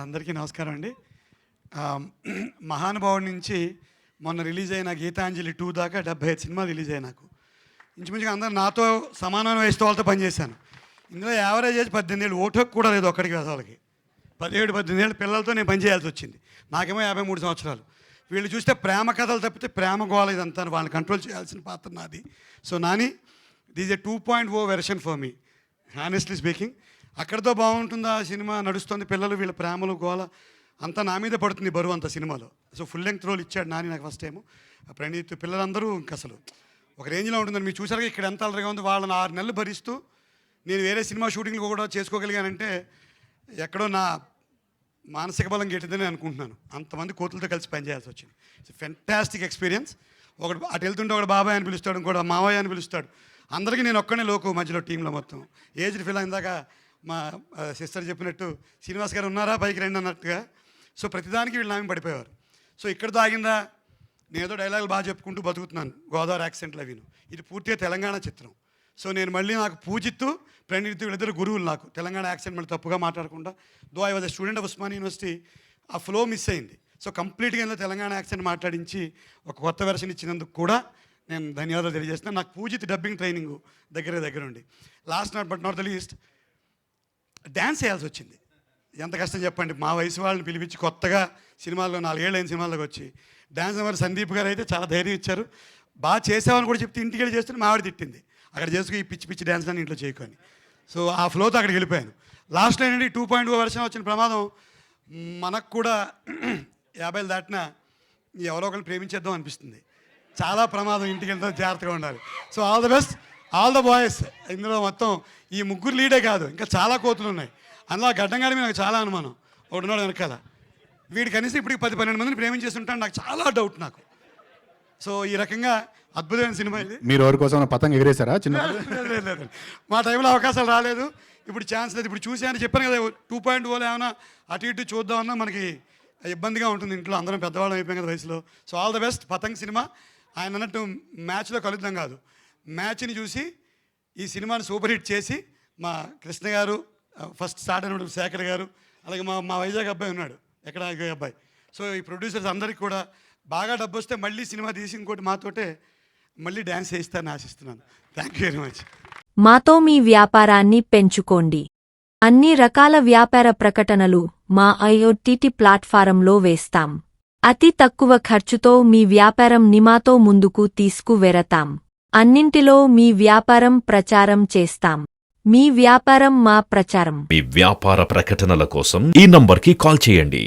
అందరికీ నమస్కారం అండి. మహానుభావుడి నుంచి మొన్న రిలీజ్ అయిన గీతాంజలి 2 దాకా 75 సినిమాలు రిలీజ్ అయ్యాయి. నాకు ఇంచుమించుగా అందరూ నాతో సమానమైన వయసు వాళ్ళతో పనిచేశాను. ఇందులో యావరేజ్ ఏజ్ 18 ఏళ్ళు, ఓటు కూడా లేదు ఒక్కడికి. వాళ్ళకి 17-18 ఏళ్ళ పిల్లలతో నేను పనిచేయాల్సి వచ్చింది. నాకేమో 53 సంవత్సరాలు. వీళ్ళు చూస్తే ప్రేమ కథలు తప్పితే ప్రేమ గోళ ఇదంతా వాళ్ళని కంట్రోల్ చేయాల్సిన పాత్ర నాది. So Nani, this A 2.0 version for me, honestly speaking. అక్కడితో బాగుంటుందా సినిమా, నడుస్తుంది, పిల్లలు వీళ్ళ ప్రేమలు గోల అంతా నా మీద పడుతుంది బరువు అంత సినిమాలో. సో ఫుల్ లెంగ్త్ రోల్ ఇచ్చాడు నాని నాకు ఫస్ట్ టైము. ప్రణీత్, పిల్లలందరూ ఇంక అసలు ఒక రేంజ్లో ఉంటుందని మీరు చూసారుగా. ఇక్కడ ఎంత అలరిగా ఉంది. వాళ్ళని 6 నెలలు భరిస్తూ నేను వేరే సినిమా షూటింగ్లు కూడా చేసుకోగలిగానంటే ఎక్కడో నా మానసిక బలం గెట్టిందని అనుకుంటున్నాను. అంతమంది కోతులతో కలిసి పనిచేయాల్సి వచ్చింది. It's fantastic experience. ఒకటి అటు వెళ్తుంటే ఒకటి బాబాయ్ అని పిలుస్తాడు, ఇంకోటి మావయ్య అని పిలుస్తాడు. అందరికీ నేను ఒక్కనే లోకు మధ్యలో టీంలో మొత్తం. ఏజ్డ్ ఫిల్ ఇందాక మా సిస్టర్ చెప్పినట్టు శ్రీనివాస్ గారు ఉన్నారా పైకి రండి అన్నట్టుగా. సో ప్రతిదానికి వీళ్ళు నామే పడిపోయేవారు. సో ఇక్కడతో ఆగిందా, నేనేదో డైలాగులు బాగా చెప్పుకుంటూ బతుకుతున్నాను, గోదావరి యాక్సెంట్లు అవిను. ఇది పూర్తిగా తెలంగాణ చిత్రం. సో నేను మళ్ళీ నాకు పూజిత్తు ప్రణీత్ వీళ్ళిద్దరు గురువులు నాకు. తెలంగాణ యాక్సెంట్ మళ్ళీ తప్పుగా మాట్లాడకుండా. Though I was a student of Osmania university, ఆ ఫ్లో మిస్ అయింది. సో కంప్లీట్గా ఇందులో తెలంగాణ యాక్సెంట్ మాట్లాడించి ఒక కొత్త వెర్షన్ ఇచ్చినందుకు కూడా నేను ధన్యవాదాలు తెలియజేస్తున్నాను. నాకు పూజిత్ డబ్బింగ్ ట్రైనింగ్ దగ్గర ఉండి. Last but not the least dance చేయాల్సి వచ్చింది. ఎంత కష్టం చెప్పండి. మా వయసు వాళ్ళని పిలిపించి కొత్తగా సినిమాల్లో 4 ఏళ్ళైన సినిమాల్లోకి వచ్చి డ్యాన్స్ నెంబర్ సందీప్ గారు అయితే చాలా ధైర్యం ఇచ్చారు. బాగా చేసామని కూడా చెప్తే ఇంటికి వెళ్ళి చేస్తుంటే మావిడ తిట్టింది, అక్కడ చేసుకుని ఈ పిచ్చి పిచ్చి డ్యాన్స్లని ఇంట్లో చేయకొని. సో ఆ ఫ్లోతో అక్కడికి వెళ్ళిపోయాను. లాస్ట్లో ఏంటంటే 2.0 వెర్షన్ వచ్చిన ప్రమాదం మనకు కూడా 50 దాటినా ఎవరో ఒకరిని ప్రేమించేద్దాం అనిపిస్తుంది. చాలా ప్రమాదం. ఇంటికి వెళ్తే జాగ్రత్తగా ఉండాలి. So all the best, all the boys. ఇందులో మొత్తం ఈ ముగ్గురు లీడే కాదు, ఇంకా చాలా కోతులు ఉన్నాయి. అందులో గడ్డంగాడి మీద నాకు చాలా అనుమానం. ఒకడున్నాడు వెనకాల, వీడి కనీసం ఇప్పటికి 10-12 మందిని ప్రేమించేసి ఉంటాను. నాకు చాలా డౌట్ నాకు. సో ఈ రకంగా అద్భుతమైన సినిమా ఇది. మీరు ఎవరి కోసం పతంగ ఎగిరేశారా? చిన్న లేదు, మా టైంలో అవకాశాలు రాలేదు, ఇప్పుడు ఛాన్స్ లేదు. ఇప్పుడు చూసాను, చెప్పాను కదా 2.0లో ఏమైనా అటు ఇటు చూద్దామన్నా మనకి ఇబ్బందిగా ఉంటుంది. ఇంట్లో అందరం పెద్దవాళ్ళం అయిపోయాం కదా వయసులో. So all the best. Patang cinema ఆయన అన్నట్టు మ్యాచ్లో కలుద్దాం కాదు, మ్యాచ్ని చూసి ఈ సినిమాని సూపర్ హిట్ చేసి మా కృష్ణ గారు, ఫస్ట్ స్టార్ట్ అయినప్పుడు శేఖర్ గారు, అలాగే మా వైజాగ్ అబ్బాయి ఉన్నాడు, ఎక్కడ అబ్బాయి. సో ఈ ప్రొడ్యూసర్స్ అందరికీ కూడా బాగా డబ్బు వస్తే మళ్ళీ సినిమా తీసి ఇంకోటి మాతోటే మళ్ళీ డ్యాన్స్ చేయిస్తారని ఆశిస్తున్నాను. Thank you very much. మాతో మీ వ్యాపారాన్ని పెంచుకోండి. అన్ని రకాల వ్యాపార ప్రకటనలు మా IoT ప్లాట్ఫారంలో వేస్తాం. అతి తక్కువ ఖర్చుతో మీ వ్యాపారం నిమాతో ముందుకు తీసుకువెరతాం. అన్నింటిలో మీ వ్యాపారం ప్రచారం చేస్తాం. మీ వ్యాపారం మా ప్రచారం. మీ వ్యాపార ప్రకటనల కోసం ఈ నంబర్కి కాల్ చేయండి.